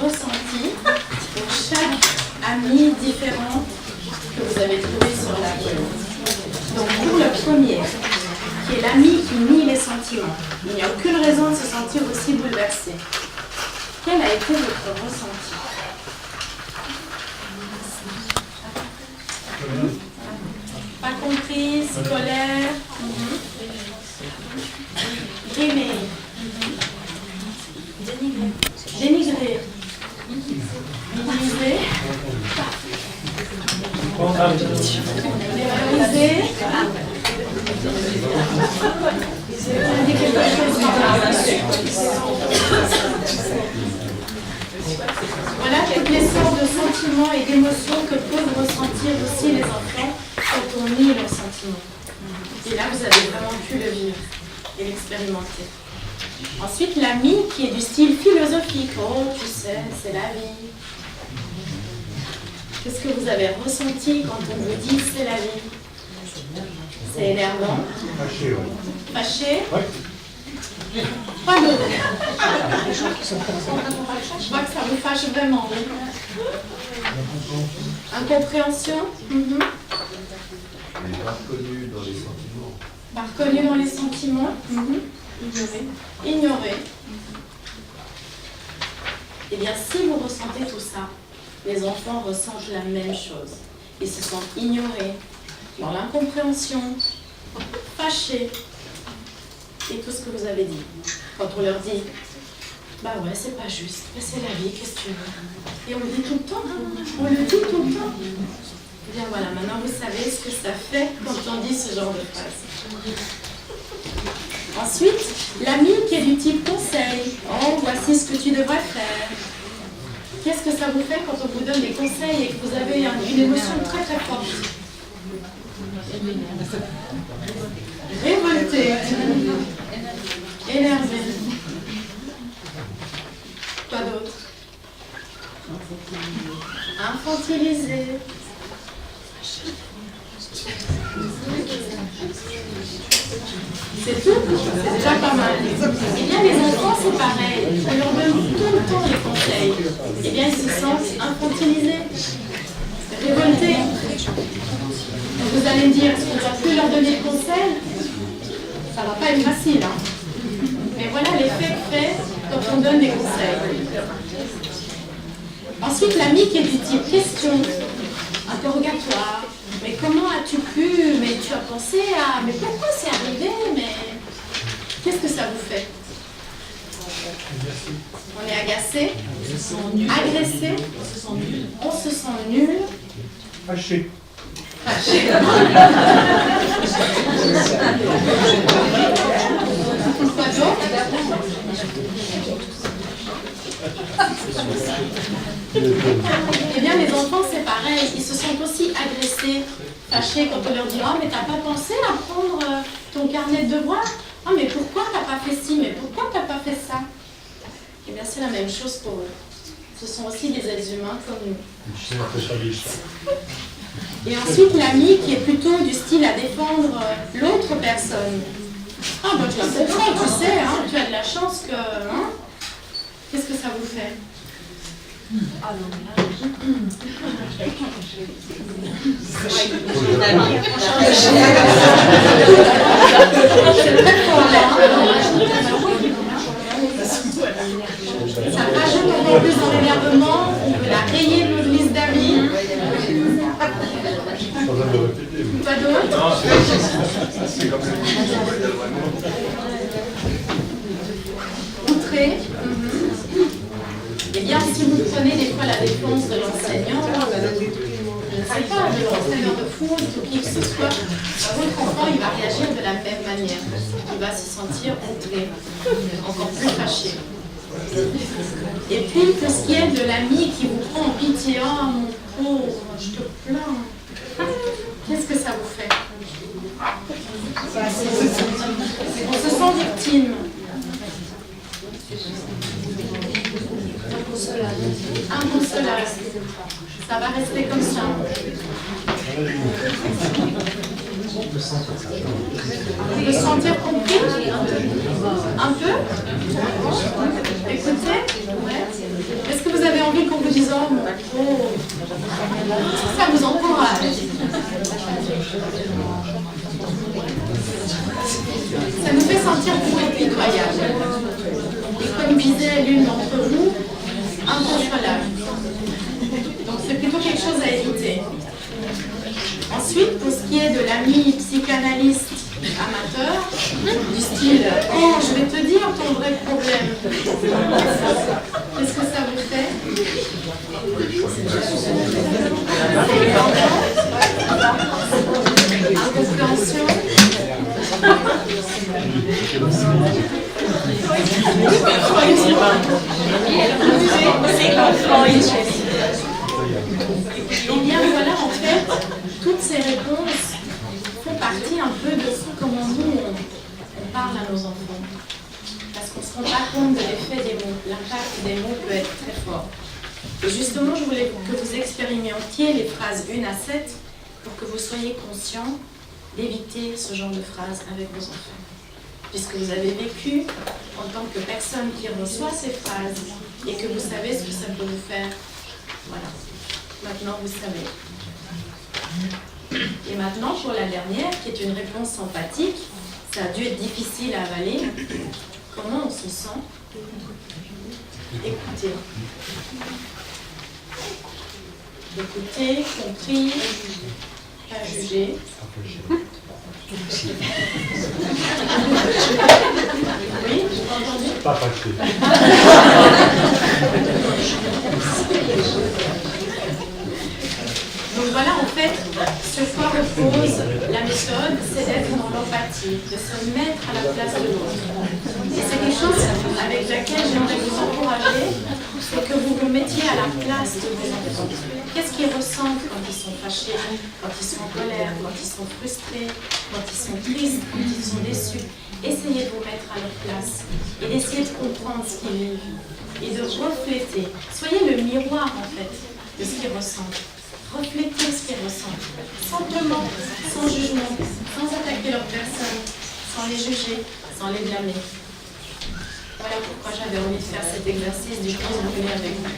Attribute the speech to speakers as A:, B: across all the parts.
A: ressenti pour chaque ami différent que vous avez trouvé sur la feuille. Donc pour le premier, qui est l'ami qui nie les sentiments, il n'y a aucune raison de se sentir aussi bouleversé. Quel a été votre ressenti? Pas comprise, colère, aimé, dénigré, minimisé, dévalorisé. Dit quelque chose par là. Voilà toutes les sortes de sentiments et d'émotions que peuvent ressentir aussi les enfants quand on nie leurs sentiments. Et là, vous avez vraiment pu le vivre et l'expérimenter. Ensuite, l'ami qui est du style philosophique. Oh, tu sais, c'est la vie. Qu'est-ce que vous avez ressenti quand on vous dit c'est la vie? C'est énervant.
B: Fâché, oui.
A: Fâché?
B: Oui.
A: Pas d'autre. Je vois que ça vous fâche vraiment. Oui. Incompréhension?
C: Mais pas reconnu dans les sentiments.
A: Pas reconnu dans les sentiments? Ignoré. Eh bien, si vous ressentez tout ça, les enfants ressentent la même chose. Ils se sentent ignorés, dans l'incompréhension, fâchés, et tout ce que vous avez dit. Quand on leur dit, bah ouais, c'est pas juste, mais c'est la vie, qu'est-ce que tu veux? Et on le dit tout le temps, on le dit tout le temps. Eh bien voilà, maintenant vous savez ce que ça fait quand on dit ce genre de phrase. Ensuite, l'ami qui est du type conseil. Oh, voici ce que tu devrais faire. Qu'est-ce que ça vous fait quand on vous donne des conseils et que vous avez une émotion très très forte? Révolté, énervé. Quoi d'autre? Infantilisé. C'est tout? C'est déjà pas mal. Eh bien, les enfants, c'est pareil. On leur donne tout le temps les conseils. Eh bien, ils se sentent infantilisés, révoltés. Donc, vous allez me dire, est-ce qu'on ne va plus leur donner de conseils? Ça ne va pas être facile, hein. Mais voilà l'effet que fait quand on donne des conseils. Ensuite, l'ami qui est du type question, interrogatoire. Mais comment as-tu pu? Mais tu as pensé à... Mais pourquoi c'est arrivé? Mais qu'est-ce que ça vous fait? On est agacé, agressé, on se sent nul,
B: Fâché.
A: fâché. Quoi d'autre? Eh bien, les enfants, c'est pareil. Ils se sentent aussi agressés, fâchés quand on leur dit « Oh, mais t'as pas pensé à prendre ton carnet de devoirs? Oh, mais pourquoi t'as pas fait ci? Mais pourquoi t'as pas fait ça ?» Eh bien, c'est la même chose pour eux. Ce sont aussi des êtres humains comme nous. Et ensuite, l'ami qui est plutôt du style à défendre l'autre personne. « Ah, ben, tu as compris, tu sais, hein, tu as de la chance que... Hein, qu'est-ce que ça vous fait? » Ça rajoute encore plus dans l'énervement, on veut la rayer de notre liste d'amis. Pas d'autre? Outré. Eh bien, si vous prenez des fois la défense de l'enseignant, je ne sais pas, de l'enseignant de foot ou qui que ce soit, votre enfant, il va réagir de la même manière. Il va se sentir outré, encore plus fâché. Et puis, pour ce qui est de l'ami qui vous prend en pitié, « Oh, mon pauvre, je te plains », qu'est-ce que ça vous fait? On se sent victime. Inconsolable. Ça va rester comme ça. Vous vous sentir compris? Un peu? Écoutez, ouais. Est-ce que vous avez vous disent oh mon pauvre, ça vous encourage. Ça nous fait sentir plus impitoyables. Et comme disait l'une d'entre vous, incontrôlable. Donc c'est plutôt quelque chose à éviter. Ensuite, pour ce qui est de l'ami psychanalyste amateur, du style « Oh, je vais te dire ton vrai problème », qu'est-ce que ça vous fait? Incompréhension. Et bien voilà, en fait, toutes ces réponses font partie un peu de comment nous on parle à nos enfants. Parce qu'on ne se rend pas compte de l'effet des mots. L'impact des mots peut être très fort. Et justement, je voulais que vous expérimentiez les phrases 1 à 7 pour que vous soyez conscients d'éviter ce genre de phrases avec vos enfants. Puisque vous avez vécu en tant que personne qui reçoit ces phrases et que vous savez ce que ça peut vous faire. Voilà. Maintenant, vous savez. Et maintenant, pour la dernière, qui est une réponse empathique, ça a dû être difficile à avaler. Comment on se sent? Écoutez. Écoutez, compris, pas jugé. Oui, j'ai pas entendu.
B: Pas fâché.
A: Donc voilà, en fait, sur quoi repose la méthode, c'est d'être dans l'empathie, de se mettre à la place de l'autre. Et c'est quelque chose avec laquelle j'aimerais vous encourager, c'est que vous vous mettiez à la place de vos enfants. Qu'est-ce qu'ils ressentent quand ils sont fâchés, quand ils sont en colère, quand ils sont frustrés, quand ils sont tristes, quand ils sont déçus? Essayez de vous mettre à leur place et d'essayer de comprendre ce qu'ils vivent et de refléter. Soyez le miroir, en fait, de ce qu'ils ressentent. Reflétez ce qu'ils ressentent, simplement, sans jugement, sans attaquer leur personne, sans les juger, sans les blâmer. Voilà pourquoi j'avais envie de faire cet exercice du quiz brûlé avec vous.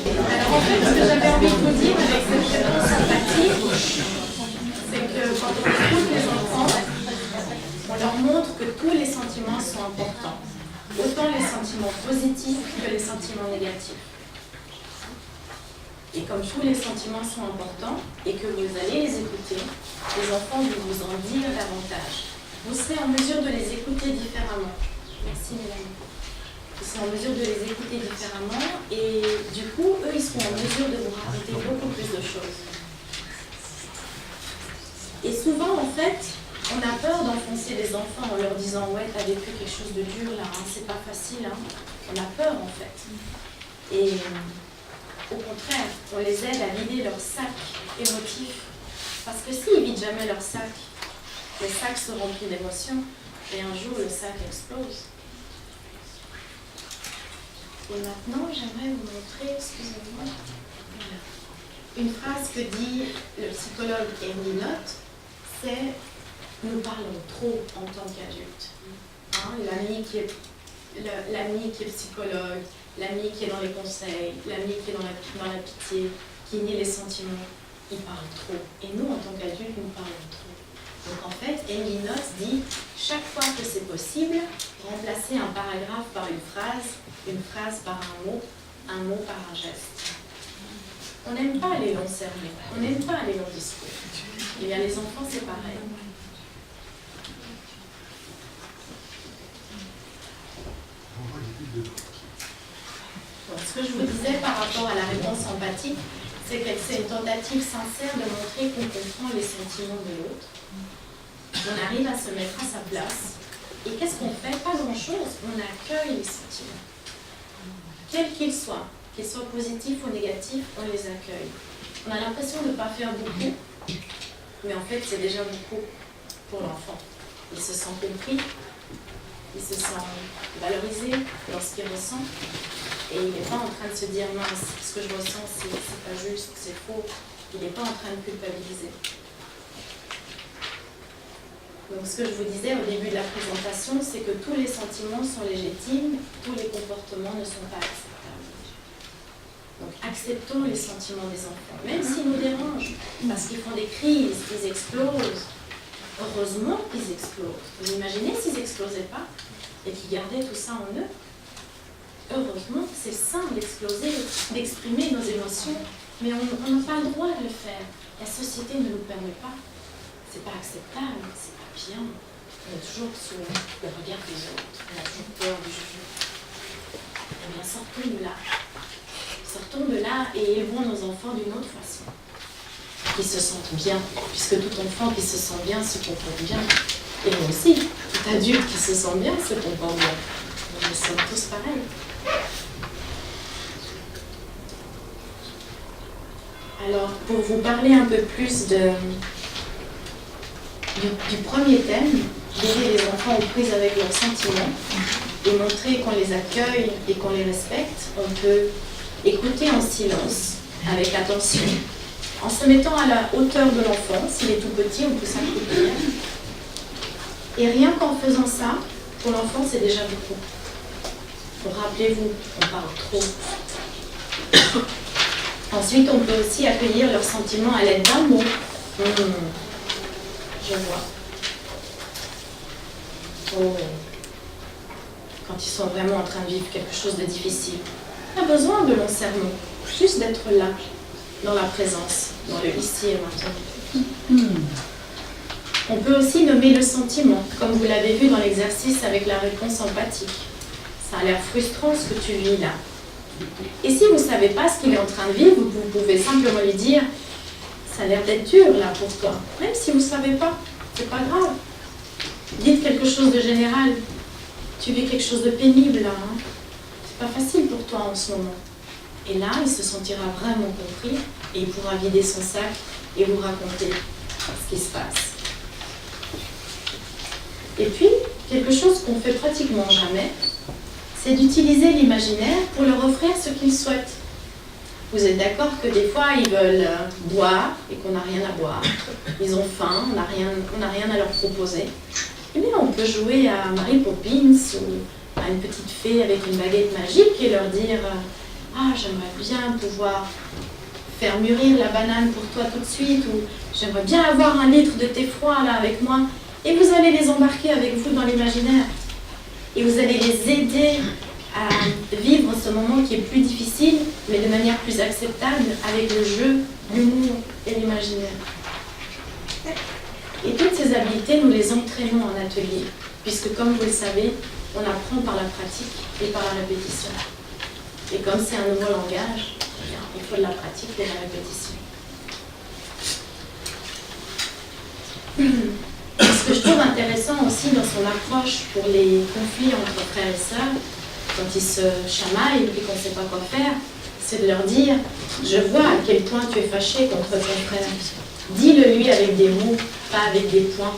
A: Alors en fait, ce que j'avais envie de vous dire avec cette réponse sympathique, c'est que quand on écoute les enfants, on leur montre que tous les sentiments sont importants, autant les sentiments positifs que les sentiments négatifs. Et comme tous les sentiments sont importants et que vous allez les écouter, les enfants vont vous en dire davantage. Vous serez en mesure de les écouter différemment. Merci Mélanie. Vous serez en mesure de les écouter différemment et du coup, eux, ils seront en mesure de vous raconter beaucoup plus de choses. Et souvent, en fait, on a peur d'enfoncer les enfants en leur disant « Ouais, t'as vécu quelque chose de dur là, hein, c'est pas facile. Hein. » On a peur, en fait. Et au contraire, on les aide à vider leur sac émotif. Parce que s'ils ne vident jamais leur sac, le sac se remplit d'émotions et un jour le sac explose. Et maintenant, j'aimerais vous montrer, excusez-moi, une phrase que dit le psychologue Henry Knott, c'est « Nous parlons trop en tant qu'adultes. Hein, » l'ami qui est psychologue, l'ami qui est dans les conseils, l'ami qui est dans la pitié, qui nie les sentiments, il parle trop. Et nous, en tant qu'adultes, nous parlons trop. Donc en fait, Henry Knott dit, chaque fois que c'est possible, remplacer un paragraphe par une phrase par un mot par un geste. On n'aime pas les longs sermons, on n'aime pas les longs discours. Et bien les enfants, c'est pareil. Donc, ce que je vous disais par rapport à la réponse empathique, c'est que c'est une tentative sincère de montrer qu'on comprend les sentiments de l'autre. On arrive à se mettre à sa place. Et qu'est-ce qu'on fait? Pas grand-chose. On accueille les sentiments. Quels qu'ils soient positifs ou négatifs, on les accueille. On a l'impression de ne pas faire beaucoup, mais en fait, c'est déjà beaucoup pour l'enfant. Il se sent compris, il se sent valorisé dans ce qu'il ressent. Et il n'est pas en train de se dire, mince, ce que je ressens, c'est pas juste, c'est faux. Il n'est pas en train de culpabiliser. Donc ce que je vous disais au début de la présentation, c'est que tous les sentiments sont légitimes, tous les comportements comportements ne sont pas acceptables. Donc acceptons les sentiments des enfants, même s'ils nous dérangent, parce qu'ils font des crises, ils explosent. Heureusement qu'ils explosent. Vous imaginez s'ils n'explosaient pas et qu'ils gardaient tout ça en eux? Heureusement que c'est sain d'exploser, d'exprimer nos émotions, mais on n'a pas le droit de le faire. La société ne nous permet pas. C'est pas acceptable, c'est pas bien. On est toujours sous le regard des autres, on a toujours peur du jugement. Eh bien, sortons de là. Sortons de là et élevons nos enfants d'une autre façon. Qui se sentent bien, puisque tout enfant qui se sent bien se comporte bien. Et nous aussi, tout adulte qui se sent bien se comporte bien. Nous sommes tous pareils. Alors, pour vous parler un peu plus du premier thème, d'aider les enfants aux prises avec leurs sentiments et montrer qu'on les accueille et qu'on les respecte, on peut écouter en silence, avec attention, en se mettant à la hauteur de l'enfant. S'il est tout petit, on peut s'accroupir. Et rien qu'en faisant ça, pour l'enfant, c'est déjà beaucoup. Rappelez-vous, on parle trop. Ensuite, on peut aussi accueillir leurs sentiments à l'aide d'un mot. Je vois. Oh. Quand ils sont vraiment en train de vivre quelque chose de difficile. On a besoin de longs sermons, juste d'être là, dans la présence, dans le ici et maintenant. On peut aussi nommer le sentiment, comme vous l'avez vu dans l'exercice avec la réponse empathique. Ça a l'air frustrant ce que tu vis là. Et si vous ne savez pas ce qu'il est en train de vivre, vous pouvez simplement lui dire « ça a l'air d'être dur là pour toi ». Même si vous ne savez pas, c'est pas grave. Dites quelque chose de général. Tu vis quelque chose de pénible là. Hein? C'est pas facile pour toi en ce moment. Et là, il se sentira vraiment compris et il pourra vider son sac et vous raconter ce qui se passe. Et puis, quelque chose qu'on fait pratiquement jamais, c'est d'utiliser l'imaginaire pour leur offrir ce qu'ils souhaitent. Vous êtes d'accord que des fois, ils veulent boire et qu'on n'a rien à boire. Ils ont faim, on n'a rien à leur proposer. Eh bien, on peut jouer à Mary Poppins ou à une petite fée avec une baguette magique et leur dire « Ah, j'aimerais bien pouvoir faire mûrir la banane pour toi tout de suite » ou « J'aimerais bien avoir 1 litre de thé froid là avec moi ». Et vous allez les embarquer avec vous dans l'imaginaire. Et vous allez les aider à vivre ce moment qui est plus difficile, mais de manière plus acceptable, avec le jeu, l'humour et l'imaginaire. Et toutes ces habiletés, nous les entraînons en atelier, puisque comme vous le savez, on apprend par la pratique et par la répétition. Et comme c'est un nouveau langage, il faut de la pratique et de la répétition. Ce que je trouve intéressant aussi dans son approche pour les conflits entre frères et sœurs, quand ils se chamaillent et qu'on ne sait pas quoi faire, c'est de leur dire « Je vois à quel point tu es fâché contre ton frère. Dis-le lui avec des mots, pas avec des points. »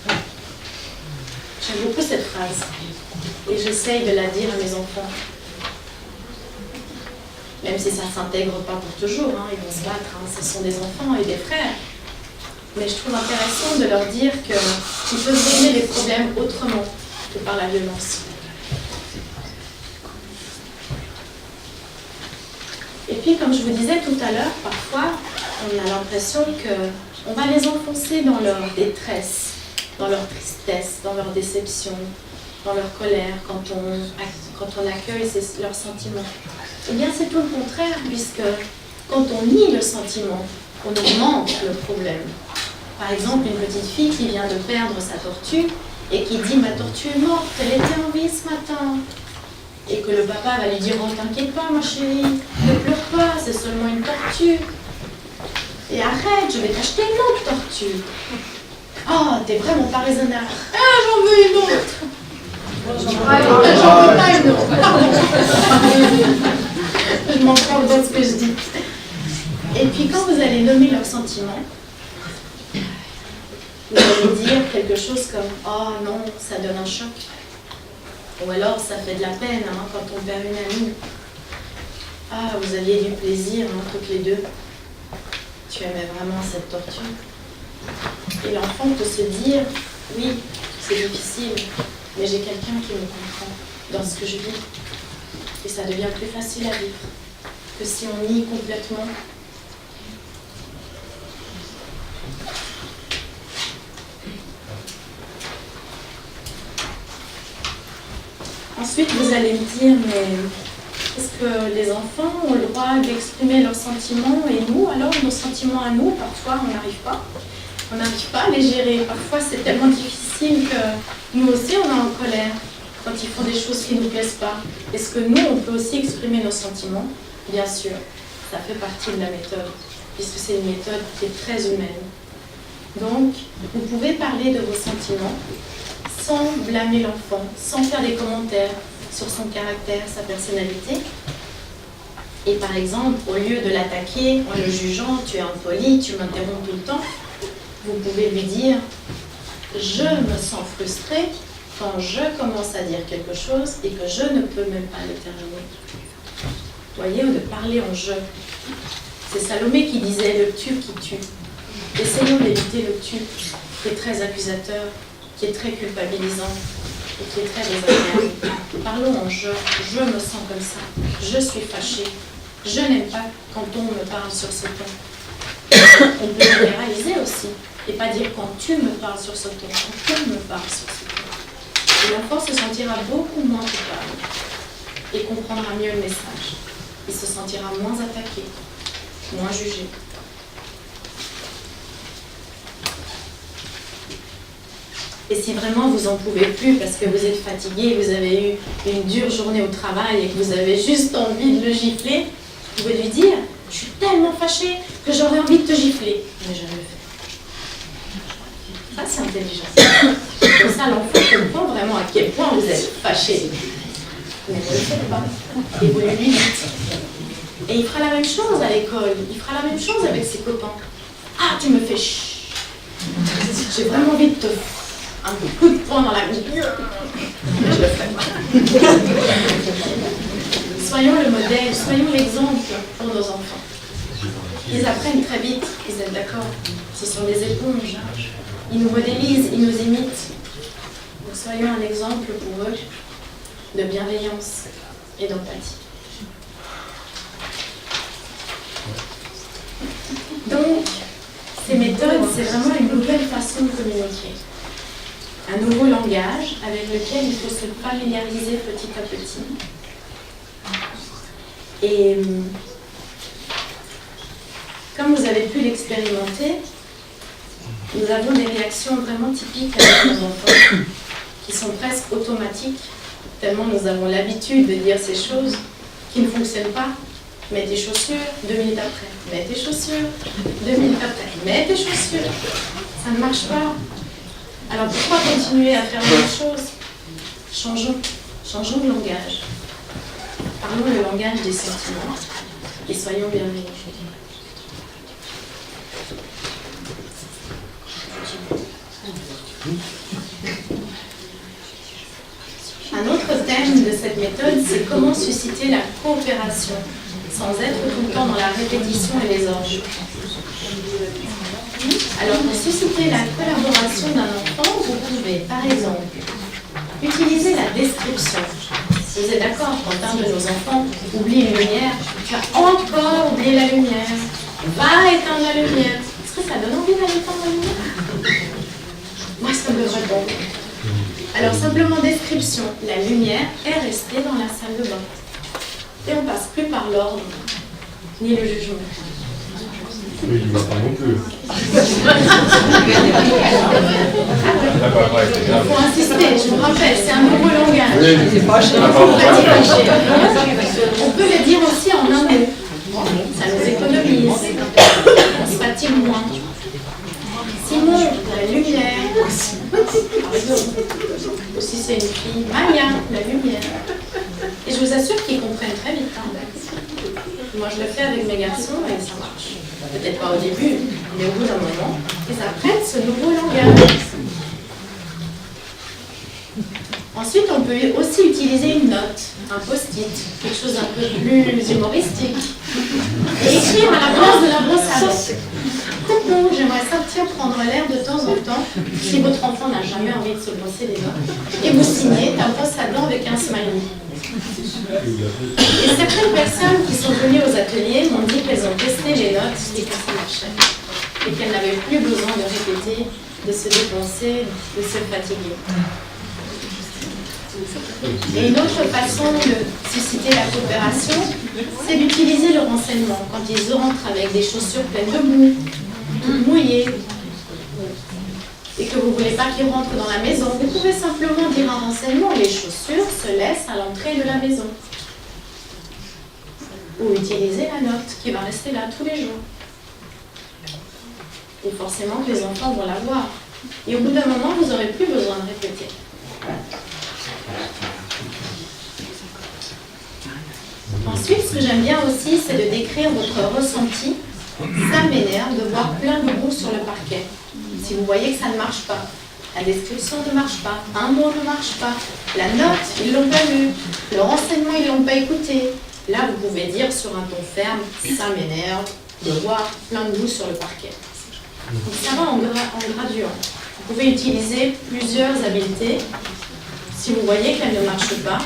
A: J'aime beaucoup cette phrase et j'essaye de la dire à mes enfants. Même si ça ne s'intègre pas pour toujours, hein, ils vont se battre, hein, ce sont des enfants et des frères. Mais je trouve intéressant de leur dire qu'ils peuvent régler les problèmes autrement que par la violence. Et puis, comme je vous disais tout à l'heure, parfois, on a l'impression qu'on va les enfoncer dans leur détresse, dans leur tristesse, dans leur déception, dans leur colère, quand on accueille leurs sentiments. Eh bien, c'est tout le contraire, puisque quand on nie le sentiment, on augmente le problème. Par exemple, une petite fille qui vient de perdre sa tortue et qui dit « Ma tortue est morte, elle était en vie ce matin ». Et que le papa va lui dire « Oh, t'inquiète pas, ma chérie, ne pleure pas, c'est seulement une tortue. Et arrête, je vais t'acheter une autre tortue. Oh, t'es vraiment pas raisonnable. Ah, j'en veux une autre. J'en veux pas une autre. Je m'en prends dans ce que je dis. Et puis quand vous allez nommer leurs sentiments, vous allez dire quelque chose comme « Oh non, ça donne un choc ». Ou alors ça fait de la peine hein, quand on perd une amie. « Ah, vous aviez du plaisir hein, toutes les deux. Tu aimais vraiment cette tortue. » Et l'enfant peut se dire « Oui, c'est difficile, mais j'ai quelqu'un qui me comprend dans ce que je vis. Et ça devient plus facile à vivre que si on nie complètement. Ensuite, vous allez me dire, mais est-ce que les enfants ont le droit d'exprimer leurs sentiments et nous, alors nos sentiments à nous, parfois on n'arrive pas. On n'arrive pas à les gérer. Parfois c'est tellement difficile que nous aussi on est en colère quand ils font des choses qui ne nous plaisent pas. Est-ce que nous, on peut aussi exprimer nos sentiments? Bien sûr, ça fait partie de la méthode, puisque c'est une méthode qui est très humaine. Donc, vous pouvez parler de vos sentiments sans blâmer l'enfant, sans faire des commentaires sur son caractère, sa personnalité. Et par exemple, au lieu de l'attaquer en le jugeant, tu es impoli, tu m'interromps tout le temps, vous pouvez lui dire « Je me sens frustrée quand je commence à dire quelque chose et que je ne peux même pas le terminer. » Vous voyez, de parler en « je ». C'est Salomé qui disait « le tu qui tue ». Essayons d'éviter le tu, qui est très accusateur, qui est très culpabilisant et qui est très désagréable. Parlons en « je me sens comme ça, je suis fâchée, je n'aime pas quand on me parle sur ce ton ». On peut généraliser aussi, et pas dire quand tu me parles sur ce ton, quand on me parle sur ce ton. Et l'enfant se sentira beaucoup moins coupable et comprendra mieux le message. Il se sentira moins attaqué, moins jugé. Et si vraiment vous n'en pouvez plus parce que vous êtes fatigué, vous avez eu une dure journée au travail et que vous avez juste envie de le gifler, vous pouvez lui dire « Je suis tellement fâchée que j'aurais envie de te gifler. » Mais je le fais. Ça, c'est intelligent. Comme ça, l'enfant comprend vraiment à quel point vous êtes fâché. Mais ne le faites pas. Et vous lui dites. Et il fera la même chose à l'école. Il fera la même chose avec ses copains. « Ah, tu me fais chut. J'ai vraiment envie de te... un coup de poing dans la gueule. » Je le ferai pas. Soyons le modèle, soyons l'exemple pour nos enfants. Ils apprennent très vite, vous êtes d'accord? Ce sont des éponges. Ils nous modélisent, ils nous imitent. Donc soyons un exemple pour eux de bienveillance et d'empathie. Donc, ces méthodes, c'est vraiment une nouvelle façon de communiquer. Un nouveau langage avec lequel il faut se familiariser petit à petit. Et comme vous avez pu l'expérimenter, nous avons des réactions vraiment typiques avec nos enfants, qui sont presque automatiques, tellement nous avons l'habitude de dire ces choses qui ne fonctionnent pas. Mets tes chaussures, 2 minutes après. Mets tes chaussures, 2 minutes après. Mets tes chaussures. Ça ne marche pas. Alors pourquoi continuer à faire la même chose? Changeons de langage. Parlons le langage des sentiments et soyons bienveillants. Un autre thème de cette méthode, c'est comment susciter la coopération sans être tout le temps dans la répétition et les ordres. Alors, pour susciter la collaboration d'un enfant, vous pouvez, par exemple, utiliser la description. Vous êtes d'accord, quand un de nos enfants oublie une lumière, tu as encore oublié la lumière, va éteindre la lumière. Est-ce que ça donne envie d'aller éteindre la lumière? Moi, ça me répond. Alors, simplement description. La lumière est restée dans la salle de bain. Et on ne passe plus par l'ordre, ni le jugement.
B: Oui, il ne va pas non plus.
A: Il faut insister, je vous rappelle, c'est un nouveau langage.
B: Oui.
A: On peut le dire aussi en un mot. Ça nous économise. On se fatigue moins. Simon, la lumière. Par exemple. Ou si c'est une fille, Maya, la lumière. Et je vous assure qu'ils comprennent très vite. Moi, je le fais avec mes garçons et ça marche. Peut-être pas au début, mais au bout d'un moment, ils apprennent ce nouveau langage. Ensuite, on peut aussi utiliser une note, un post-it, quelque chose d'un peu plus humoristique, et écrire à la place de la brosse à dents. Coucou, j'aimerais sortir prendre l'air de temps en temps. Si votre enfant n'a jamais envie de se brosser les dents, et vous signez ta brosse à dents avec un smiley. Et certaines personnes qui sont venues aux ateliers m'ont dit qu'elles ont testé les notes et que ça marchait. Et qu'elles n'avaient plus besoin de répéter, de se dépenser, de se fatiguer. Et une autre façon de susciter la coopération, c'est d'utiliser le renseignement quand ils rentrent avec des chaussures pleines de boue, mouillées, et que vous ne voulez pas qu'ils rentrent dans la maison. Vous pouvez simplement dire un renseignement: les chaussures se laissent à l'entrée de la maison. Ou utiliser la note qui va rester là tous les jours. Et forcément que les enfants vont la voir. Et au bout d'un moment, vous n'aurez plus besoin de répéter. Ensuite, ce que j'aime bien aussi, c'est de décrire votre ressenti. Ça m'énerve de voir plein de boue sur le parquet. Si vous voyez que ça ne marche pas, la description ne marche pas, un mot ne marche pas, la note, ils ne l'ont pas lu, le renseignement, ils ne l'ont pas écouté. Là, vous pouvez dire sur un ton ferme: ça m'énerve de voir plein de boue sur le parquet. Donc ça va en graduant. Vous pouvez utiliser plusieurs habiletés si vous voyez qu'elles ne marchent pas,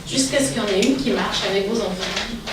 A: jusqu'à ce qu'il y en ait une qui marche avec vos enfants.